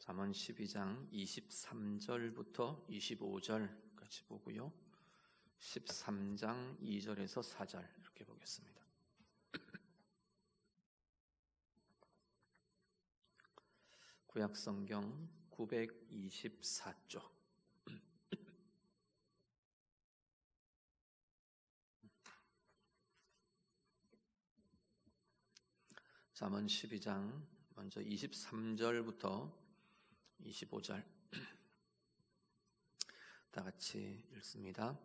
잠언 12장 23절부터 25절까지 보고요. 13장 2절에서 4절 이렇게 보겠습니다. 구약성경 924쪽. 잠언 12장 먼저 23절부터 25절 다 같이 읽습니다.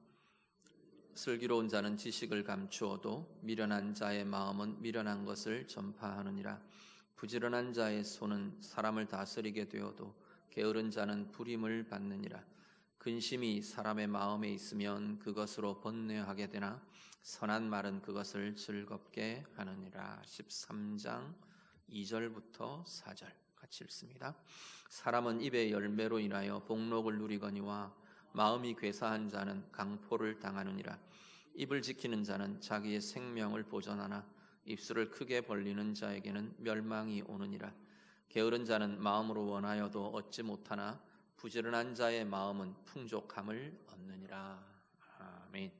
슬기로운 자는 지식을 감추어도 미련한 자의 마음은 미련한 것을 전파하느니라. 부지런한 자의 손은 사람을 다스리게 되어도 게으른 자는 부림을 받느니라. 근심이 사람의 마음에 있으면 그것으로 번뇌하게 되나 선한 말은 그것을 즐겁게 하느니라. 13장 2절부터 4절 같이 읽습니다. 사람은 입의 열매로 인하여 복록을 누리거니와 마음이 괴사한 자는 강포를 당하느니라. 입을 지키는 자는 자기의 생명을 보전하나 입술을 크게 벌리는 자에게는 멸망이 오느니라. 게으른 자는 마음으로 원하여도 얻지 못하나 부지런한 자의 마음은 풍족함을 얻느니라. 아멘.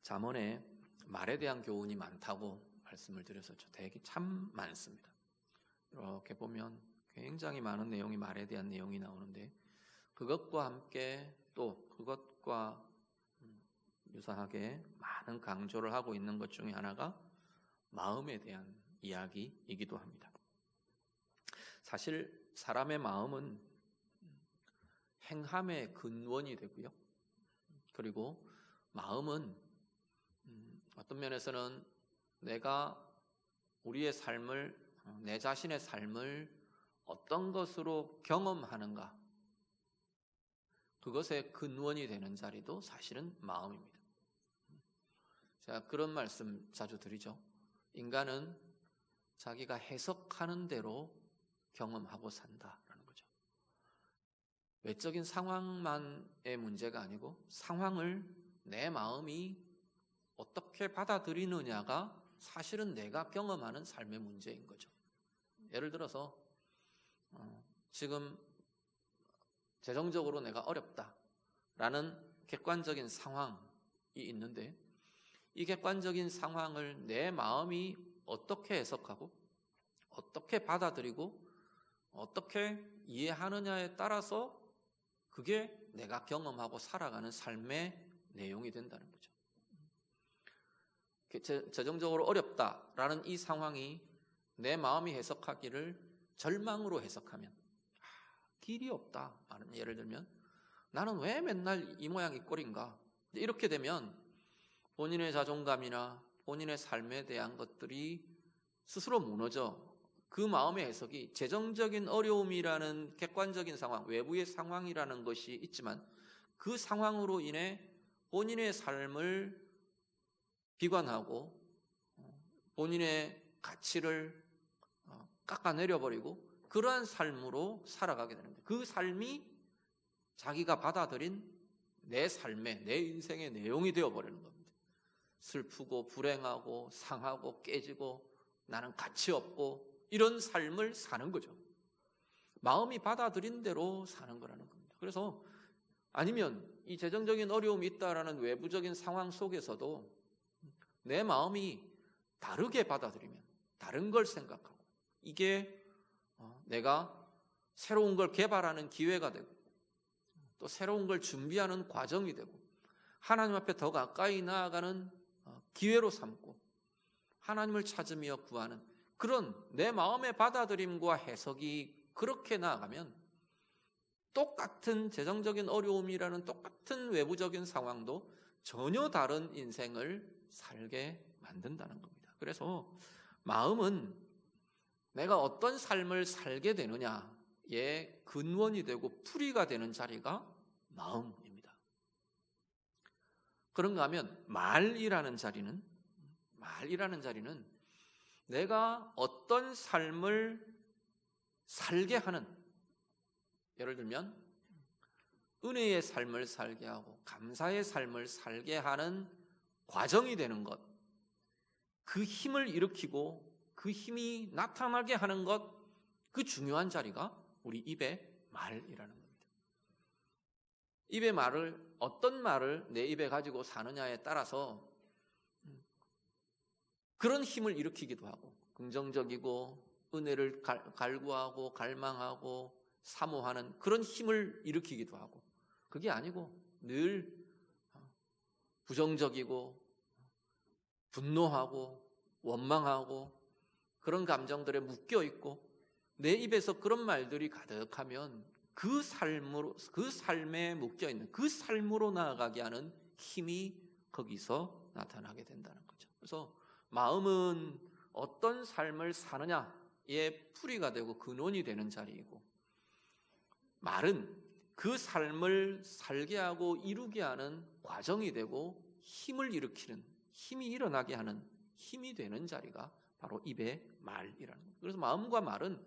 잠언에 말에 대한 교훈이 많다고 말씀을 드렸었죠. 되게 참 많습니다. 이렇게 보면 굉장히 많은 내용이 말에 대한 내용이 나오는데 그것과 함께 또 그것과 유사하게 많은 강조를 하고 있는 것 중에 하나가 마음에 대한 이야기이기도 합니다. 사실 사람의 마음은 행함의 근원이 되고요. 그리고 마음은 어떤 면에서는 내가 우리의 삶을, 내 자신의 삶을 어떤 것으로 경험하는가, 그것의 근원이 되는 자리도 사실은 마음입니다. 제가 그런 말씀 자주 드리죠. 인간은 자기가 해석하는 대로 경험하고 산다라는 거죠. 외적인 상황만의 문제가 아니고 상황을 내 마음이 어떻게 받아들이느냐가 사실은 내가 경험하는 삶의 문제인 거죠. 예를 들어서 지금 재정적으로 내가 어렵다라는 객관적인 상황이 있는데 이 객관적인 상황을 내 마음이 어떻게 해석하고 어떻게 받아들이고 어떻게 이해하느냐에 따라서 그게 내가 경험하고 살아가는 삶의 내용이 된다는 거죠. 재정적으로 어렵다라는 이 상황이 내 마음이 해석하기를 절망으로 해석하면 길이 없다. 예를 들면 나는 왜 맨날 이 모양 이 꼴인가? 이렇게 되면 본인의 자존감이나 본인의 삶에 대한 것들이 스스로 무너져 그 마음의 해석이 재정적인 어려움이라는 객관적인 상황, 외부의 상황이라는 것이 있지만 그 상황으로 인해 본인의 삶을 비관하고 본인의 가치를 깎아내려버리고 그러한 삶으로 살아가게 되는 거예요. 그 삶이 자기가 받아들인 내 삶의, 내 인생의 내용이 되어버리는 겁니다. 슬프고 불행하고 상하고 깨지고 나는 가치 없고 이런 삶을 사는 거죠. 마음이 받아들인 대로 사는 거라는 겁니다. 그래서 아니면 이 재정적인 어려움이 있다라는 외부적인 상황 속에서도 내 마음이 다르게 받아들이면 다른 걸 생각하고 이게 내가 새로운 걸 개발하는 기회가 되고 또 새로운 걸 준비하는 과정이 되고 하나님 앞에 더 가까이 나아가는 기회로 삼고 하나님을 찾으며 구하는 그런 내 마음의 받아들임과 해석이 그렇게 나아가면 똑같은 재정적인 어려움이라는 똑같은 외부적인 상황도 전혀 다른 인생을 살게 만든다는 겁니다. 그래서 마음은 내가 어떤 삶을 살게 되느냐의 근원이 되고 풀이가 되는 자리가 마음입니다. 그런가 하면 말이라는 자리는 내가 어떤 삶을 살게 하는, 예를 들면 은혜의 삶을 살게 하고 감사의 삶을 살게 하는 과정이 되는 것, 그 힘을 일으키고 그 힘이 나타나게 하는 것, 그 중요한 자리가 우리 입의 말이라는 겁니다. 입의 말을, 어떤 말을 내 입에 가지고 사느냐에 따라서 그런 힘을 일으키기도 하고, 긍정적이고 은혜를 갈구하고 갈망하고 사모하는 그런 힘을 일으키기도 하고, 그게 아니고 늘 부정적이고 분노하고 원망하고 그런 감정들에 묶여 있고 내 입에서 그런 말들이 가득하면 그 삶에 묶여 있는 그 삶으로 나아가게 하는 힘이 거기서 나타나게 된다는 거죠. 그래서 마음은 어떤 삶을 사느냐의 풀이가 되고 근원이 되는 자리이고, 말은 그 삶을 살게 하고 이루게 하는 과정이 되고 힘을 일으키는, 힘이 일어나게 하는 힘이 되는 자리가 바로 입의 말이라는 거예요. 그래서 마음과 말은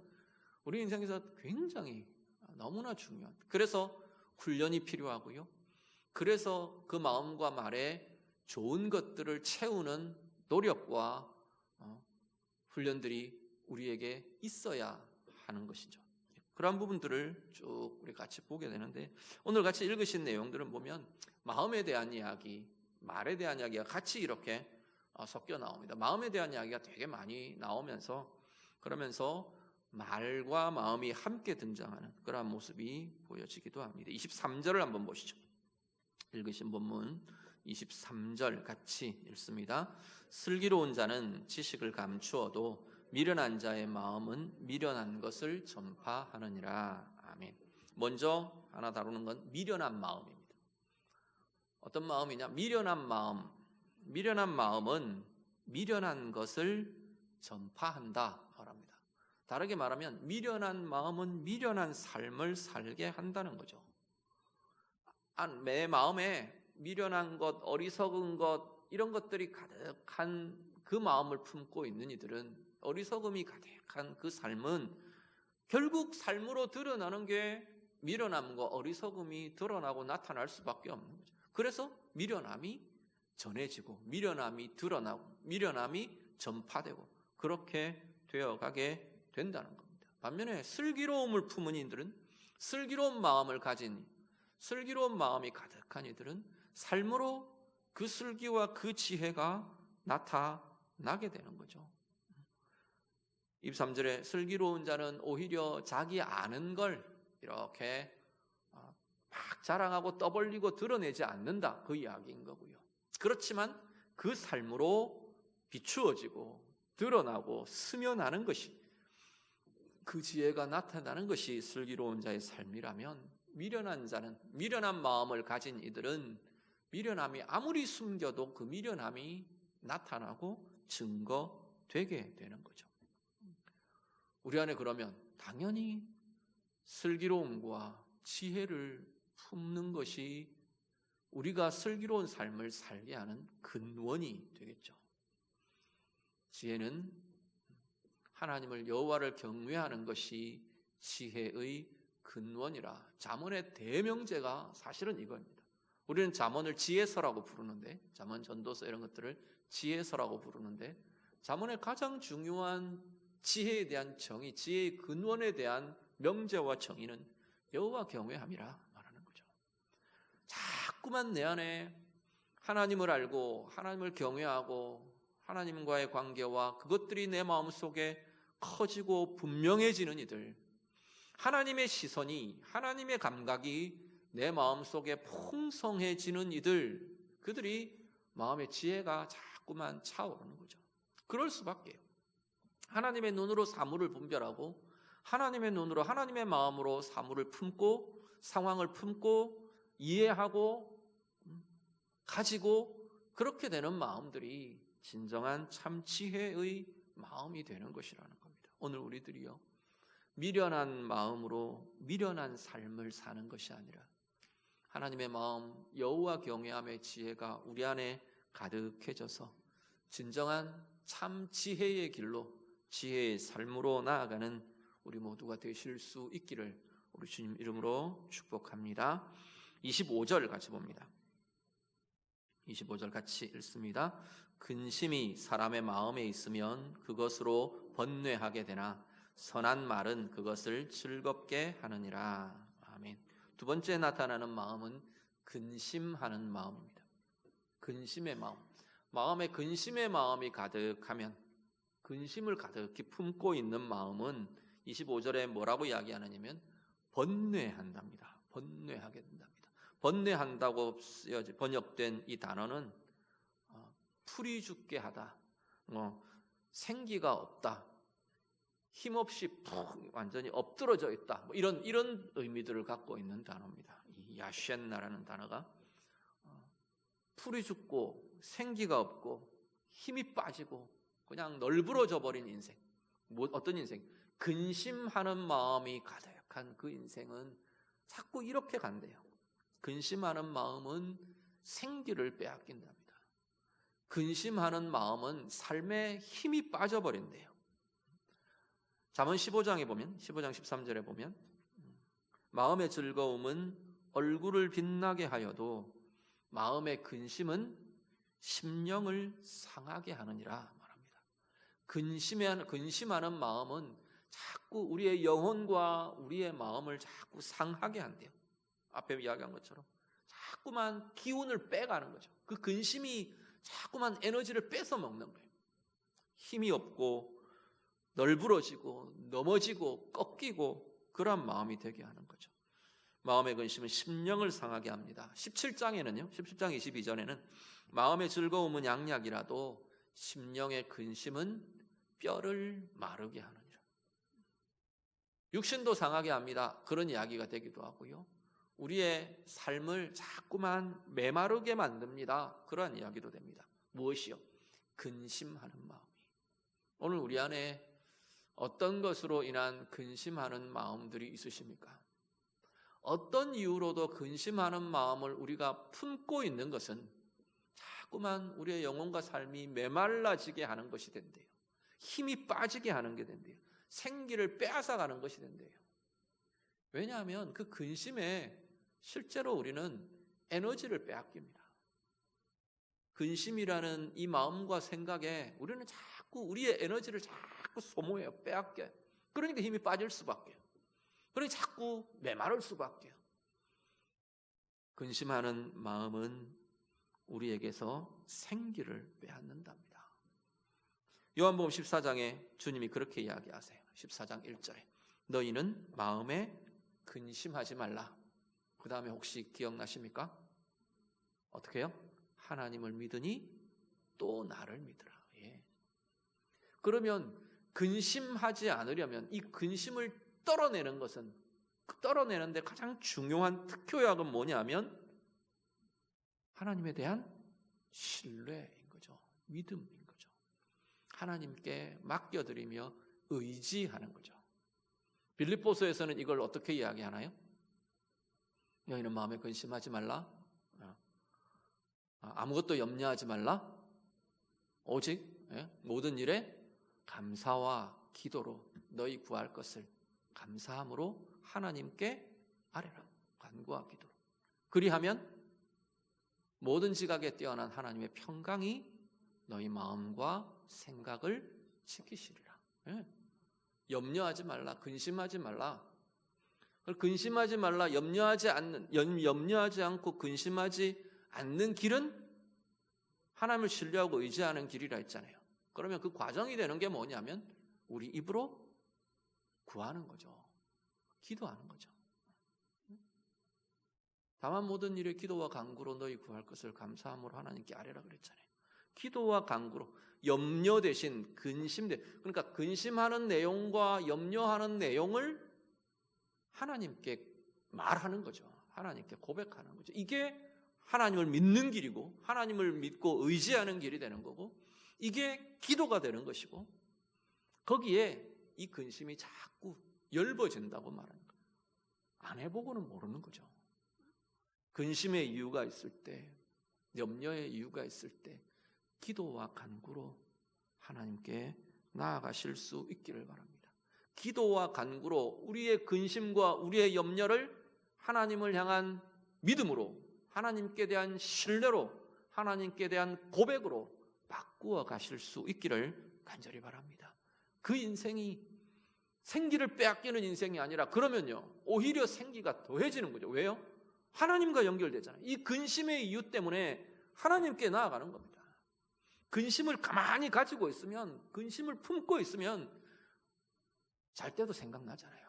우리 인생에서 굉장히 너무나 중요한, 그래서 훈련이 필요하고요. 그래서 그 마음과 말에 좋은 것들을 채우는 노력과 훈련들이 우리에게 있어야 하는 것이죠. 그러한 부분들을 쭉 우리 같이 보게 되는데, 오늘 같이 읽으신 내용들은 보면 마음에 대한 이야기, 말에 대한 이야기가 같이 이렇게 섞여 나옵니다. 마음에 대한 이야기가 되게 많이 나오면서, 그러면서 말과 마음이 함께 등장하는 그러한 모습이 보여지기도 합니다. 23절을 한번 보시죠. 읽으신 본문 23절 같이 읽습니다. 슬기로운 자는 지식을 감추어도 미련한 자의 마음은 미련한 것을 전파하느니라. 아멘. 먼저 하나 다루는 건 미련한 마음입니다. 어떤 마음이냐? 미련한 마음. 미련한 마음은 미련한 것을 전파한다 말합니다. 다르게 말하면 미련한 마음은 미련한 삶을 살게 한다는 거죠. 내 마음에 미련한 것, 어리석은 것, 이런 것들이 가득한 그 마음을 품고 있는 이들은, 어리석음이 가득한 그 삶은 결국 삶으로 드러나는 게 미련함과 어리석음이 드러나고 나타날 수밖에 없는 거죠. 그래서 미련함이 전해지고 미련함이 드러나고 미련함이 전파되고 그렇게 되어가게 된다는 겁니다. 반면에 슬기로움을 품은 이들은, 슬기로운 마음을 가진, 슬기로운 마음이 가득한 이들은 삶으로 그 슬기와 그 지혜가 나타나게 되는 거죠. 23절에 슬기로운 자는 오히려 자기 아는 걸 이렇게 막 자랑하고 떠벌리고 드러내지 않는다, 그 이야기인 거고요. 그렇지만 그 삶으로 비추어지고 드러나고 스며나는 것이, 그 지혜가 나타나는 것이 슬기로운 자의 삶이라면, 미련한 자는, 미련한 마음을 가진 이들은 미련함이 아무리 숨겨도 그 미련함이 나타나고 증거되게 되는 거죠. 우리 안에 그러면 당연히 슬기로움과 지혜를 품는 것이 우리가 슬기로운 삶을 살게 하는 근원이 되겠죠. 지혜는 하나님을, 여호와를 경외하는 것이 지혜의 근원이라. 잠언의 대명제가 사실은 이겁니다. 우리는 잠언을 지혜서라고 부르는데, 잠언 전도서 이런 것들을 지혜서라고 부르는데, 잠언의 가장 중요한 지혜에 대한 정의, 지혜의 근원에 대한 명제와 정의는 여호와 경외함이라 말하는 거죠. 자꾸만 내 안에 하나님을 알고 하나님을 경외하고 하나님과의 관계와 그것들이 내 마음속에 커지고 분명해지는 이들, 하나님의 시선이, 하나님의 감각이 내 마음속에 풍성해지는 이들, 그들이 마음의 지혜가 자꾸만 차오르는 거죠. 그럴 수밖에요. 하나님의 눈으로 사물을 분별하고 하나님의 눈으로, 하나님의 마음으로 사물을 품고 상황을 품고 이해하고 가지고 그렇게 되는 마음들이 진정한 참 지혜의 마음이 되는 것이라는 겁니다. 오늘 우리들이요, 미련한 마음으로 미련한 삶을 사는 것이 아니라 하나님의 마음, 여호와 경외함의 지혜가 우리 안에 가득해져서 진정한 참 지혜의 길로, 지혜의 삶으로 나아가는 우리 모두가 되실 수 있기를 우리 주님 이름으로 축복합니다. 25절 같이 봅니다. 25절 같이 읽습니다. 근심이 사람의 마음에 있으면 그것으로 번뇌하게 되나 선한 말은 그것을 즐겁게 하느니라. 아멘. 두 번째 나타나는 마음은 근심하는 마음입니다. 근심의 마음. 마음에 근심의 마음이 가득하면, 근심을 가득히 품고 있는 마음은 25절에 뭐라고 이야기하느냐면 번뇌한답니다. 번뇌하게 된답니다. 번뇌한다고 번역된 이 단어는 풀이 죽게 하다, 생기가 없다, 힘없이 푹 완전히 엎드러져 있다, 이런 의미들을 갖고 있는 단어입니다. 이 야셴나라는 단어가 풀이 죽고 생기가 없고 힘이 빠지고 그냥 널브러져 버린 인생. 어떤 인생? 근심하는 마음이 가득한 그 인생은 자꾸 이렇게 간대요. 근심하는 마음은 생기를 빼앗긴답니다. 근심하는 마음은 삶에 힘이 빠져버린대요. 잠언 15장에 보면, 15장 13절에 보면 마음의 즐거움은 얼굴을 빛나게 하여도 마음의 근심은 심령을 상하게 하느니라 말합니다. 근심하는 마음은 자꾸 우리의 영혼과 우리의 마음을 자꾸 상하게 한대요. 앞에 이야기한 것처럼 자꾸만 기운을 빼가는 거죠. 그 근심이 자꾸만 에너지를 뺏어 먹는 거예요. 힘이 없고 널브러지고 넘어지고 꺾이고 그런 마음이 되게 하는 거죠. 마음의 근심은 심령을 상하게 합니다. 17장에는요, 17장 22절에는 마음의 즐거움은 양약이라도 심령의 근심은 뼈를 마르게 하느니라. 육신도 상하게 합니다. 그런 이야기가 되기도 하고요. 우리의 삶을 자꾸만 메마르게 만듭니다. 그러한 이야기도 됩니다. 무엇이요? 근심하는 마음이. 오늘 우리 안에 어떤 것으로 인한 근심하는 마음들이 있으십니까? 어떤 이유로도 근심하는 마음을 우리가 품고 있는 것은 자꾸만 우리의 영혼과 삶이 메말라지게 하는 것이 된대요. 힘이 빠지게 하는 게 된대요. 생기를 빼앗아가는 것이 된대요. 왜냐하면 그 근심에 실제로 우리는 에너지를 빼앗깁니다. 근심이라는 이 마음과 생각에 우리는 자꾸 우리의 에너지를 자꾸 소모해요. 빼앗겨요. 그러니까 힘이 빠질 수밖에. 그러니까 자꾸 메마를 수밖에. 근심하는 마음은 우리에게서 생기를 빼앗는답니다. 요한복음 14장에 주님이 그렇게 이야기하세요. 14장 1절에 너희는 마음에 근심하지 말라. 그 다음에 혹시 기억나십니까? 어떻게 해요? 하나님을 믿으니 또 나를 믿으라. 예. 그러면 근심하지 않으려면 이 근심을 떨어내는 것은, 떨어내는데 가장 중요한 특효약은 뭐냐면 하나님에 대한 신뢰인 거죠. 믿음인 거죠. 하나님께 맡겨드리며 의지하는 거죠. 빌립보서에서는 이걸 어떻게 이야기하나요? 너희는 마음에 근심하지 말라. 아무것도 염려하지 말라. 오직 모든 일에 감사와 기도로 너희 구할 것을 감사함으로 하나님께 아뢰라. 간구와 기도로. 그리하면 모든 지각에 뛰어난 하나님의 평강이 너희 마음과 생각을 지키시리라. 염려하지 말라. 근심하지 말라. 근심하지 말라. 염려하지 않고 근심하지 않는 길은 하나님을 신뢰하고 의지하는 길이라 했잖아요. 그러면 그 과정이 되는 게 뭐냐면 우리 입으로 구하는 거죠. 기도하는 거죠. 다만 모든 일에 기도와 간구로 너희 구할 것을 감사함으로 하나님께 아뢰라 그랬잖아요. 기도와 간구로, 염려 대신 근심 그러니까 근심하는 내용과 염려하는 내용을 하나님께 말하는 거죠. 하나님께 고백하는 거죠. 이게 하나님을 믿는 길이고 하나님을 믿고 의지하는 길이 되는 거고 이게 기도가 되는 것이고 거기에 이 근심이 자꾸 열버진다고 말하는 거예요. 안 해보고는 모르는 거죠. 근심의 이유가 있을 때, 염려의 이유가 있을 때 기도와 간구로 하나님께 나아가실 수 있기를 바랍니다. 기도와 간구로 우리의 근심과 우리의 염려를 하나님을 향한 믿음으로, 하나님께 대한 신뢰로, 하나님께 대한 고백으로 바꾸어 가실 수 있기를 간절히 바랍니다. 그 인생이 생기를 빼앗기는 인생이 아니라, 그러면요 오히려 생기가 더해지는 거죠. 왜요? 하나님과 연결되잖아요. 이 근심의 이유 때문에 하나님께 나아가는 겁니다. 근심을 가만히 가지고 있으면, 근심을 품고 있으면 잘 때도 생각나잖아요.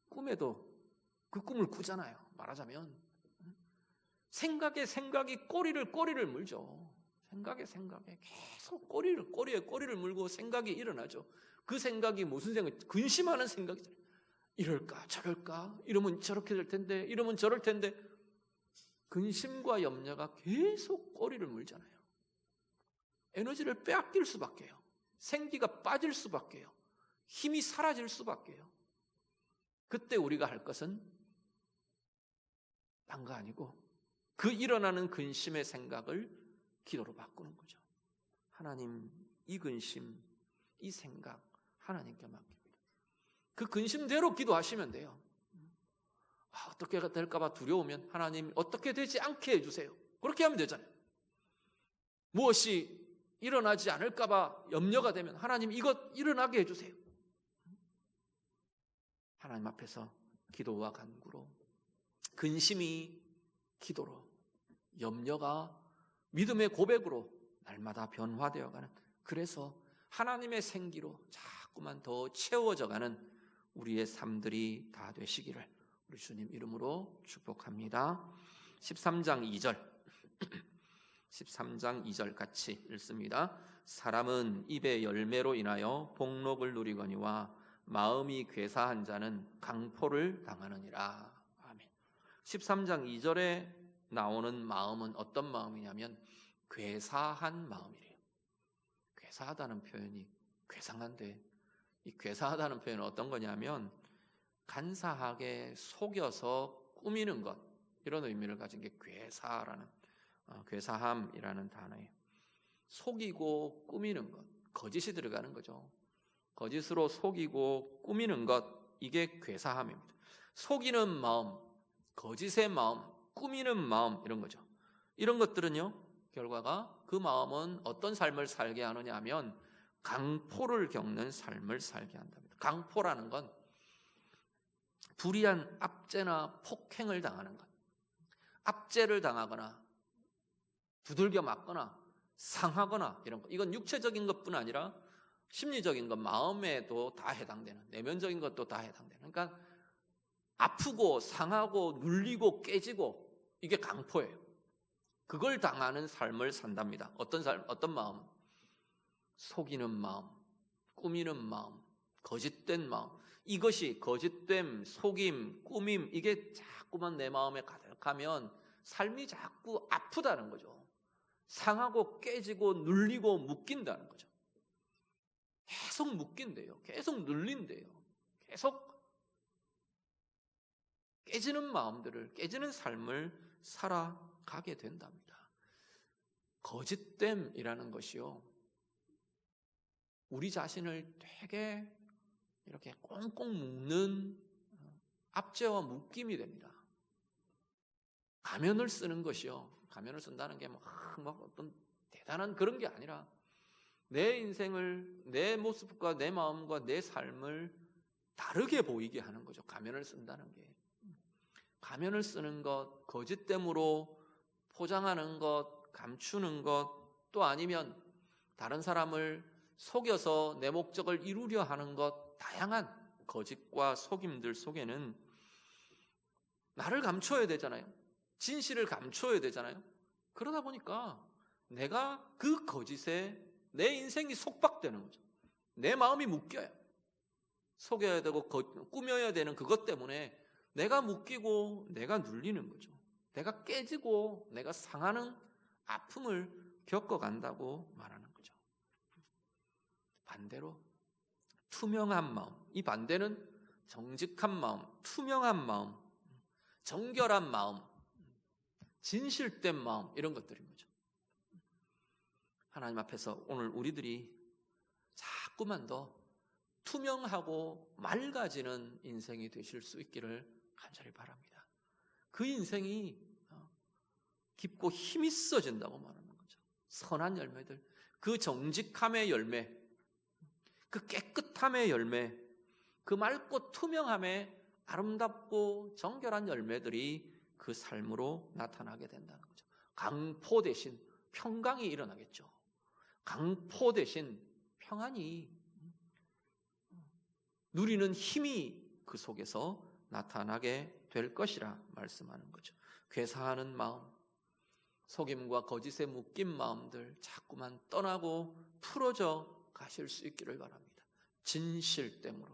꿈에도 그 꿈을 꾸잖아요. 말하자면 생각이 꼬리를 물죠. 생각에 계속 꼬리에 꼬리를 물고 생각이 일어나죠. 그 생각이 무슨 생각? 근심하는 생각이잖아요. 이럴까 저럴까, 이러면 저렇게 될 텐데, 이러면 저럴 텐데. 근심과 염려가 계속 꼬리를 물잖아요. 에너지를 빼앗길 수밖에요. 생기가 빠질 수밖에요. 힘이 사라질 수밖에요. 그때 우리가 할 것은 딴 거 아니고 그 일어나는 근심의 생각을 기도로 바꾸는 거죠. 하나님, 이 근심, 이 생각 하나님께 맡깁니다. 그 근심대로 기도하시면 돼요. 어떻게 될까 봐 두려우면 하나님 어떻게 되지 않게 해주세요. 그렇게 하면 되잖아요. 무엇이 일어나지 않을까 봐 염려가 되면 하나님 이것 일어나게 해주세요. 하나님 앞에서 기도와 간구로, 근심이 기도로, 염려가 믿음의 고백으로 날마다 변화되어가는, 그래서 하나님의 생기로 자꾸만 더 채워져가는 우리의 삶들이 다 되시기를 우리 주님 이름으로 축복합니다. 13장 2절 13장 2절 같이 읽습니다. 사람은 입의 열매로 인하여 복록을 누리거니와 마음이 괴사한 자는 강포를 당하느니라. 아멘. 13장 2절에 나오는 마음은 어떤 마음이냐면 괴사한 마음이래요. 괴사하다는 표현이 괴상한데, 이 괴사하다는 표현은 어떤 거냐면 간사하게 속여서 꾸미는 것, 이런 의미를 가진 게 괴사라는, 괴사함이라는 단어예요. 속이고 꾸미는 것, 거짓이 들어가는 거죠. 거짓으로 속이고 꾸미는 것, 이게 괴사함입니다. 속이는 마음, 거짓의 마음, 꾸미는 마음, 이런 거죠. 이런 것들은요, 결과가 그 마음은 어떤 삶을 살게 하느냐 하면 강포를 겪는 삶을 살게 한답니다. 강포라는 건 불의한 압제나 폭행을 당하는 것, 압제를 당하거나 두들겨 맞거나 상하거나 이런 것, 이건 육체적인 것뿐 아니라 심리적인 것, 마음에도 다 해당되는, 내면적인 것도 다 해당되는, 그러니까 아프고 상하고 눌리고 깨지고, 이게 강포예요. 그걸 당하는 삶을 산답니다. 어떤 삶, 어떤 마음? 속이는 마음, 꾸미는 마음, 거짓된 마음. 이것이 거짓됨, 속임, 꾸밈, 이게 자꾸만 내 마음에 가득하면 삶이 자꾸 아프다는 거죠. 상하고 깨지고 눌리고 묶인다는 거죠. 계속 묶인대요. 계속 눌린대요. 계속 깨지는 마음들을, 깨지는 삶을 살아가게 된답니다. 거짓됨이라는 것이요, 우리 자신을 되게 이렇게 꽁꽁 묶는 압제와 묶임이 됩니다. 가면을 쓰는 것이요, 가면을 쓴다는 게 막 어떤 대단한 그런 게 아니라 내 인생을, 내 모습과 내 마음과 내 삶을 다르게 보이게 하는 거죠. 가면을 쓴다는 게. 가면을 쓰는 것, 거짓됨으로 포장하는 것, 감추는 것, 또 아니면 다른 사람을 속여서 내 목적을 이루려 하는 것, 다양한 거짓과 속임들 속에는 나를 감춰야 되잖아요. 진실을 감춰야 되잖아요. 그러다 보니까 내가 그 거짓에 내 인생이 속박되는 거죠. 내 마음이 묶여요. 속여야 되고 꾸며야 되는 그것 때문에 내가 묶이고 내가 눌리는 거죠. 내가 깨지고 내가 상하는 아픔을 겪어간다고 말하는 거죠. 반대로 투명한 마음, 이 반대는 정직한 마음, 투명한 마음, 정결한 마음, 진실된 마음, 이런 것들인 거죠. 하나님 앞에서 오늘 우리들이 자꾸만 더 투명하고 맑아지는 인생이 되실 수 있기를 간절히 바랍니다. 그 인생이 깊고 힘있어진다고 말하는 거죠. 선한 열매들, 그 정직함의 열매, 그 깨끗함의 열매, 그 맑고 투명함의 아름답고 정결한 열매들이 그 삶으로 나타나게 된다는 거죠. 강포 대신 평강이 일어나겠죠. 강포 대신 평안이, 누리는 힘이 그 속에서 나타나게 될 것이라 말씀하는 거죠. 괴사하는 마음, 속임과 거짓에 묶인 마음들 자꾸만 떠나고 풀어져 가실 수 있기를 바랍니다. 진실됨으로,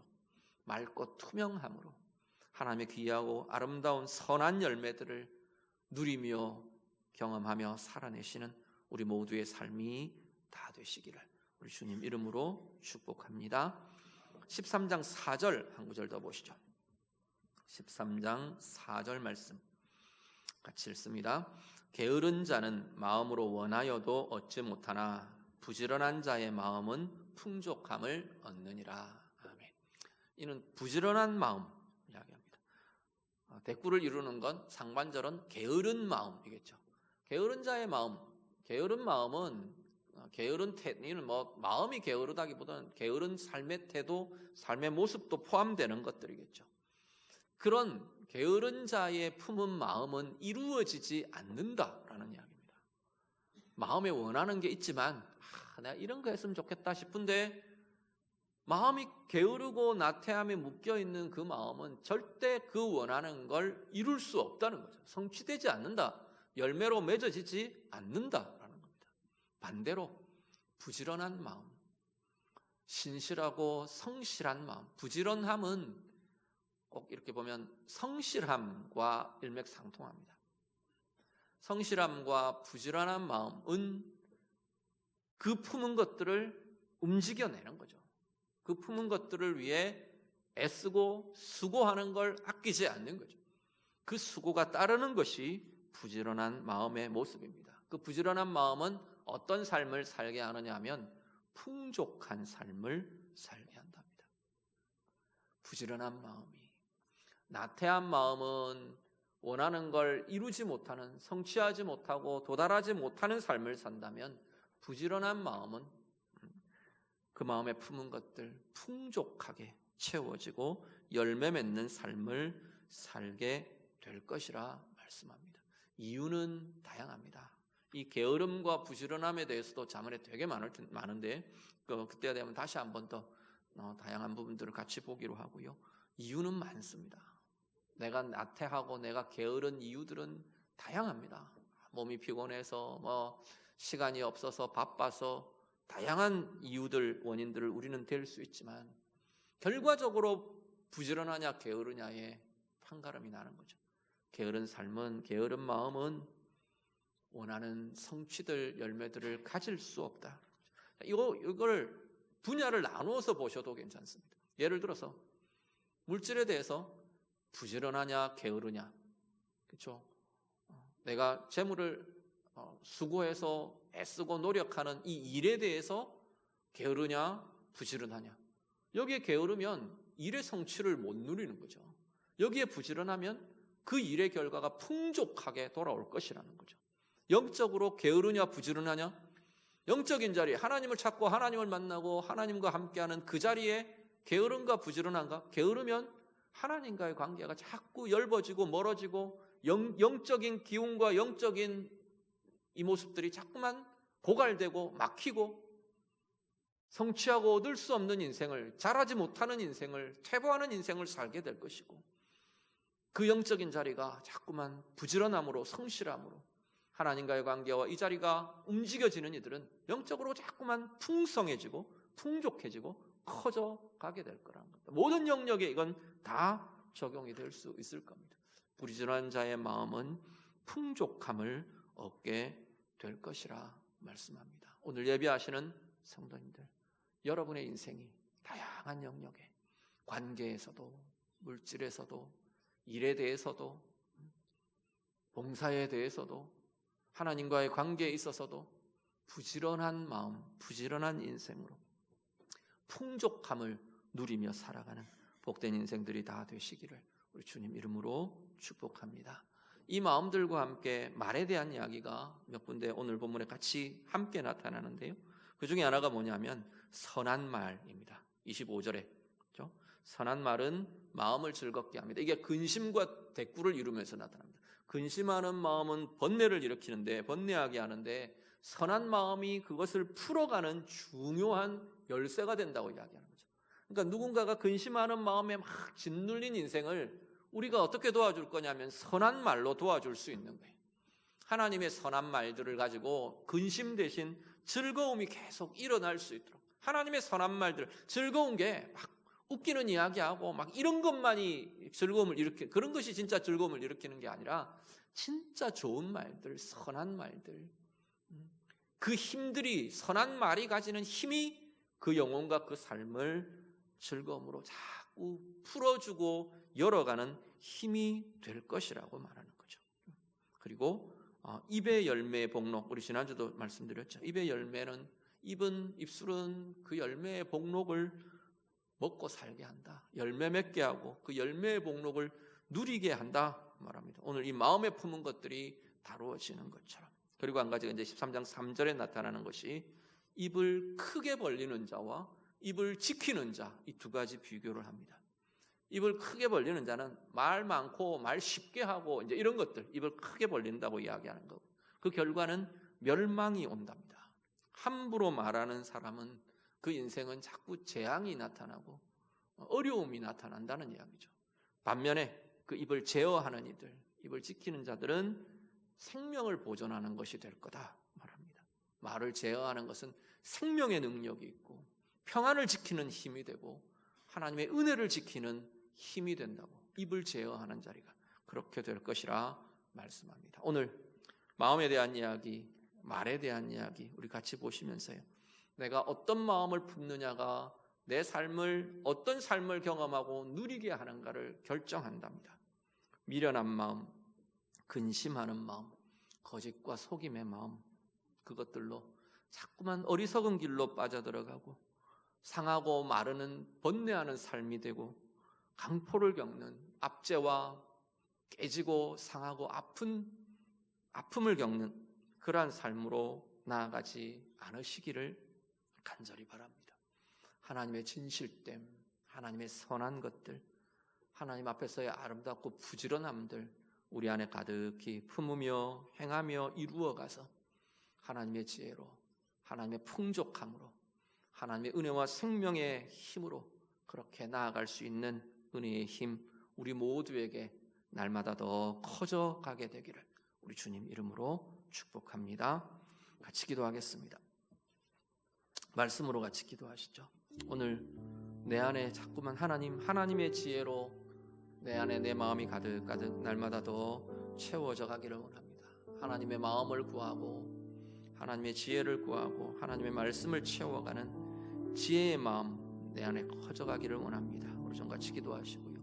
맑고 투명함으로 하나님의 귀하고 아름다운 선한 열매들을 누리며 경험하며 살아내시는 우리 모두의 삶이 다 되시기를 우리 주님 이름으로 축복합니다. 13장 4절 한 구절 더 보시죠. 13장 4절 말씀 같이 읽습니다. 게으른 자는 마음으로 원하여도 얻지 못하나 부지런한 자의 마음은 풍족함을 얻느니라. 아멘. 이는 부지런한 마음 이야기합니다. 대꾸를 이루는 건 상반절은 게으른 마음이겠죠. 게으른 자의 마음, 게으른 마음은 게으른 태도는 마음이 게으르다기보다는 게으른 삶의 태도, 삶의 모습도 포함되는 것들이겠죠. 그런 게으른 자의 품은 마음은 이루어지지 않는다라는 이야기입니다. 마음에 원하는 게 있지만 내가 이런 거 했으면 좋겠다 싶은데 마음이 게으르고 나태함에 묶여있는 그 마음은 절대 그 원하는 걸 이룰 수 없다는 거죠. 성취되지 않는다. 열매로 맺어지지 않는다라는 겁니다. 반대로 부지런한 마음, 신실하고 성실한 마음, 부지런함은 꼭 이렇게 보면 성실함과 일맥상통합니다. 성실함과 부지런한 마음은 그 품은 것들을 움직여내는 거죠. 그 품은 것들을 위해 애쓰고 수고하는 걸 아끼지 않는 거죠. 그 수고가 따르는 것이 부지런한 마음의 모습입니다. 그 부지런한 마음은 어떤 삶을 살게 하느냐 하면 풍족한 삶을 살게 한답니다. 부지런한 마음이, 나태한 마음은 원하는 걸 이루지 못하는, 성취하지 못하고 도달하지 못하는 삶을 산다면 부지런한 마음은 그 마음에 품은 것들 풍족하게 채워지고 열매 맺는 삶을 살게 될 것이라 말씀합니다. 이유는 다양합니다. 이 게으름과 부지런함에 대해서도 자문에 되게 많은데 그때가 되면 다시 한 번 더 다양한 부분들을 같이 보기로 하고요. 이유는 많습니다. 내가 나태하고 내가 게으른 이유들은 다양합니다. 몸이 피곤해서 시간이 없어서 바빠서 다양한 이유들, 원인들을 우리는 댈 수 있지만 결과적으로 부지런하냐 게으르냐에 판가름이 나는 거죠. 게으른 삶은, 게으른 마음은 원하는 성취들, 열매들을 가질 수 없다. 이걸 분야를 나누어서 보셔도 괜찮습니다. 예를 들어서 물질에 대해서 부지런하냐 게으르냐, 그렇죠? 내가 재물을 수고해서 애쓰고 노력하는 이 일에 대해서 게으르냐 부지런하냐. 여기에 게으르면 일의 성취를 못 누리는 거죠. 여기에 부지런하면 그 일의 결과가 풍족하게 돌아올 것이라는 거죠. 영적으로 게으르냐 부지런하냐, 영적인 자리, 하나님을 찾고 하나님을 만나고 하나님과 함께하는 그 자리에 게으른가 부지런한가? 게으르면 하나님과의 관계가 자꾸 엷어지고 멀어지고 영적인 기운과 영적인 이 모습들이 자꾸만 고갈되고 막히고 성취하고 얻을 수 없는 인생을, 자라지 못하는 인생을, 퇴보하는 인생을 살게 될 것이고, 그 영적인 자리가 자꾸만 부지런함으로, 성실함으로 하나님과의 관계와 이 자리가 움직여지는 이들은 영적으로 자꾸만 풍성해지고 풍족해지고 커져 가게 될 거라는 겁니다. 모든 영역에 이건 다 적용이 될 수 있을 겁니다. 부지런한 자의 마음은 풍족함을 얻게 될 것이라 말씀합니다. 오늘 예배하시는 성도님들, 여러분의 인생이 다양한 영역에, 관계에서도, 물질에서도, 일에 대해서도, 봉사에 대해서도, 하나님과의 관계에 있어서도 부지런한 마음, 부지런한 인생으로 풍족함을 누리며 살아가는 복된 인생들이 다 되시기를 우리 주님 이름으로 축복합니다. 이 마음들과 함께 말에 대한 이야기가 몇 군데 오늘 본문에 같이 함께 나타나는데요. 그 중에 하나가 뭐냐면 선한 말입니다. 25절에 그렇죠? 선한 말은 마음을 즐겁게 합니다. 이게 근심과 대꾸를 이루면서 나타납니다. 근심하는 마음은 번뇌를 일으키는데, 번뇌하게 하는데, 선한 마음이 그것을 풀어가는 중요한 열쇠가 된다고 이야기하는 거죠. 그러니까 누군가가 근심하는 마음에 막 짓눌린 인생을 우리가 어떻게 도와줄 거냐면 선한 말로 도와줄 수 있는 거예요. 하나님의 선한 말들을 가지고 근심 대신 즐거움이 계속 일어날 수 있도록, 하나님의 선한 말들, 즐거운 게 막 웃기는 이야기하고 막 이런 것만이 즐거움을 그런 것이 진짜 즐거움을 일으키는 게 아니라 진짜 좋은 말들, 선한 말들, 그 힘들이, 선한 말이 가지는 힘이 그 영혼과 그 삶을 즐거움으로 자꾸 풀어주고 열어가는 힘이 될 것이라고 말하는 거죠. 그리고 입의 열매의 복록, 우리 지난주도 말씀드렸죠. 입의 열매는, 입술은 그 열매의 복록을 먹고 살게 한다. 열매 맺게 하고 그 열매의 복록을 누리게 한다 말합니다. 오늘 이 마음에 품은 것들이 다루어지는 것처럼. 그리고 한 가지가 이제 13장 3절에 나타나는 것이 입을 크게 벌리는 자와 입을 지키는 자, 이 두 가지 비교를 합니다. 입을 크게 벌리는 자는 말 많고 말 쉽게 하고 이제 이런 것들, 입을 크게 벌린다고 이야기하는 거. 그 결과는 멸망이 온답니다. 함부로 말하는 사람은 그 인생은 자꾸 재앙이 나타나고 어려움이 나타난다는 이야기죠. 반면에 그 입을 제어하는 이들, 입을 지키는 자들은 생명을 보존하는 것이 될 거다 말합니다. 말을 제어하는 것은 생명의 능력이 있고 평안을 지키는 힘이 되고 하나님의 은혜를 지키는 힘이 된다고, 입을 제어하는 자리가 그렇게 될 것이라 말씀합니다. 오늘 마음에 대한 이야기, 말에 대한 이야기 우리 같이 보시면서요, 내가 어떤 마음을 품느냐가 내 삶을, 어떤 삶을 경험하고 누리게 하는가를 결정한답니다. 미련한 마음, 근심하는 마음, 거짓과 속임의 마음, 그것들로 자꾸만 어리석은 길로 빠져들어가고 상하고 마르는 번뇌하는 삶이 되고 강포를 겪는, 압제와 깨지고 상하고 아픔을 겪는 그러한 삶으로 나아가지 않으시기를 간절히 바랍니다. 하나님의 진실됨, 하나님의 선한 것들, 하나님 앞에서의 아름답고 부지런함들 우리 안에 가득히 품으며 행하며 이루어가서 하나님의 지혜로, 하나님의 풍족함으로, 하나님의 은혜와 생명의 힘으로 그렇게 나아갈 수 있는 은혜의 힘 우리 모두에게 날마다 더 커져가게 되기를 우리 주님 이름으로 축복합니다. 같이 기도하겠습니다. 말씀으로 같이 기도하시죠. 오늘 내 안에 자꾸만 하나님의 지혜로 내 안에 내 마음이 가득가득 날마다 더 채워져 가기를 원합니다. 하나님의 마음을 구하고 하나님의 지혜를 구하고 하나님의 말씀을 채워가는 지혜의 마음 내 안에 커져가기를 원합니다. 우리 좀 같이 기도하시고요.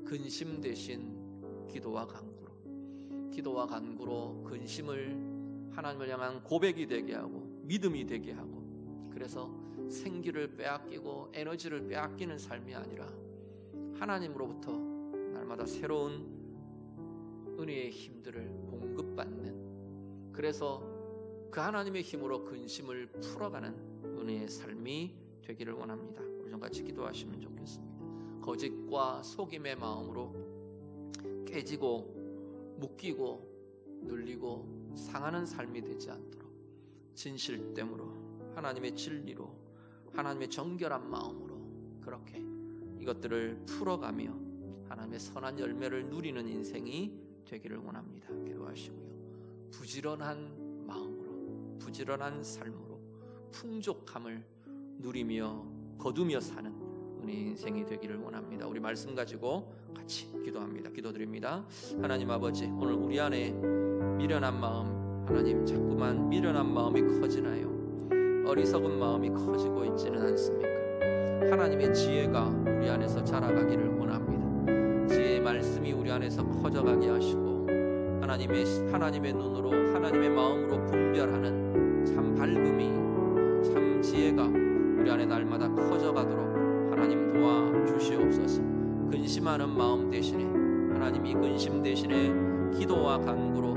근심 대신 기도와 간구로 근심을 하나님을 향한 고백이 되게 하고 믿음이 되게 하고, 그래서 생기를 빼앗기고 에너지를 빼앗기는 삶이 아니라 하나님으로부터 날마다 새로운 은혜의 힘들을 공급받는, 그래서 그 하나님의 힘으로 근심을 풀어가는 은혜의 삶이 되기를 원합니다. 우리 좀 같이 기도하시면 좋겠습니다. 거짓과 속임의 마음으로 깨지고 묶이고 눌리고 상하는 삶이 되지 않도록 진실됨으로, 하나님의 진리로, 하나님의 정결한 마음으로 그렇게 이것들을 풀어가며 하나님의 선한 열매를 누리는 인생이 되기를 원합니다. 기도하시고요. 부지런한 마음으로, 부지런한 삶으로 풍족함을 누리며 거두며 사는 은혜의 인생이 되기를 원합니다. 우리 말씀 가지고 같이 기도합니다. 기도드립니다. 하나님 아버지, 오늘 우리 안에 미련한 마음, 하나님 자꾸만 미련한 마음이 커지나요? 어리석은 마음이 커지고 있지는 않습니까? 하나님의 지혜가 우리 안에서 자라가기를 원합니다. 지혜의 말씀이 우리 안에서 커져가게 하시고 하나님의 눈으로, 하나님의 마음으로 분별하는 참 밝음이, 참 지혜가 우리 안에 날마다 커져가도록 하나님 도와주시옵소서. 근심하는 마음 대신에 하나님, 이 근심 대신에 기도와 간구로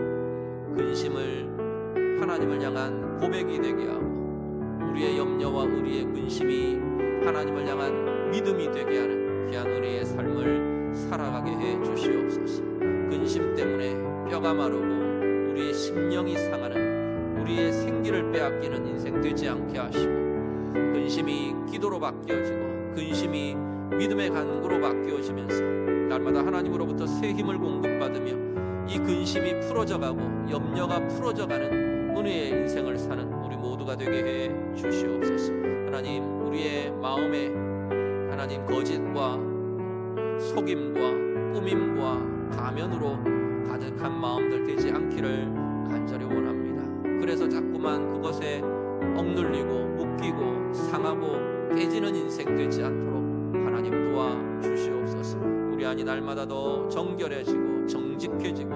근심을 하나님을 향한 고백이 되게 하고 우리의 염려와 우리의 근심이 하나님을 향한 믿음이 되게 하는 귀한 은혜의 삶을 살아가게 해 주시옵소서. 근심 때문에 뼈가 마르고 우리의 심령이 상하는, 우리의 생기를 빼앗기는 인생 되지 않게 하시고, 근심이 기도로 바뀌어지고 근심이 믿음의 간구로 바뀌어지면서 날마다 하나님으로부터 새 힘을 공급받으며 이 근심이 풀어져가고 염려가 풀어져가는 은혜의 인생을 사는 우리 모두가 되게 해 주시옵소서. 하나님, 우리의 마음에 하나님 거짓과 속임과 꾸밈과 가면으로 가득한 마음들 되지 않기를 간절히 원합니다. 그래서 자꾸만 그것에 억눌리고 묶이고 상하고 깨지는 인생 되지 않도록 하나님 도와주시옵소서. 우리 안이 날마다 더 정결해지고 정직해지고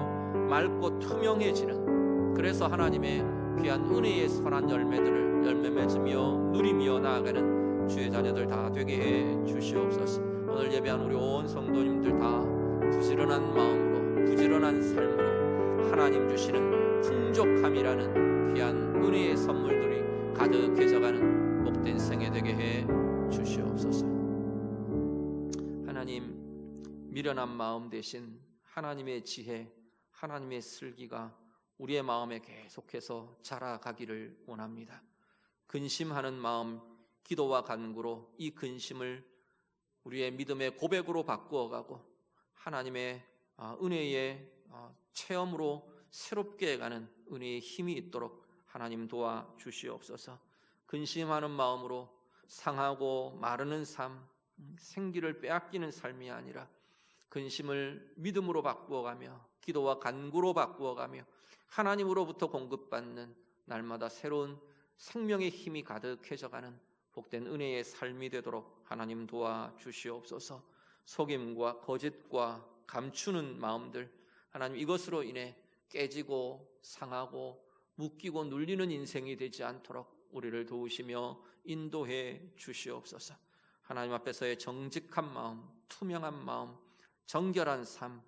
맑고 투명해지는, 그래서 하나님의 귀한 은혜의 선한 열매들을 열매 맺으며 누리며 나아가는 주의 자녀들 다 되게 해 주시옵소서. 오늘 예배한 우리 온 성도님들 다 부지런한 마음으로 부지런한 삶으로 하나님 주시는 풍족함이라는 귀한 은혜의 선물들이 가득해져가는 복된 생애 되게 해 주시옵소서. 하나님, 미련한 마음 대신 하나님의 지혜, 하나님의 슬기가 우리의 마음에 계속해서 자라가기를 원합니다. 근심하는 마음, 기도와 간구로 이 근심을 우리의 믿음의 고백으로 바꾸어가고 하나님의 은혜의 체험으로 새롭게 가는 은혜의 힘이 있도록 하나님 도와주시옵소서. 근심하는 마음으로 상하고 마르는 삶, 생기를 빼앗기는 삶이 아니라 근심을 믿음으로 바꾸어가며 기도와 간구로 바꾸어가며 하나님으로부터 공급받는 날마다 새로운 생명의 힘이 가득해져가는 복된 은혜의 삶이 되도록 하나님 도와주시옵소서. 속임과 거짓과 감추는 마음들, 하나님 이것으로 인해 깨지고 상하고 묶이고 눌리는 인생이 되지 않도록 우리를 도우시며 인도해 주시옵소서. 하나님 앞에서의 정직한 마음, 투명한 마음, 정결한 삶,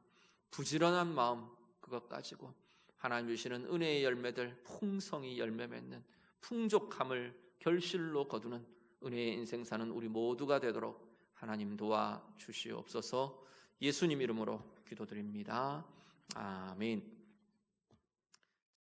부지런한 마음, 그것 가지고 하나님 주시는 은혜의 열매들 풍성히 열매 맺는 풍족함을 결실로 거두는 은혜의 인생 사는 우리 모두가 되도록 하나님 도와주시옵소서. 예수님 이름으로 기도드립니다. 아멘.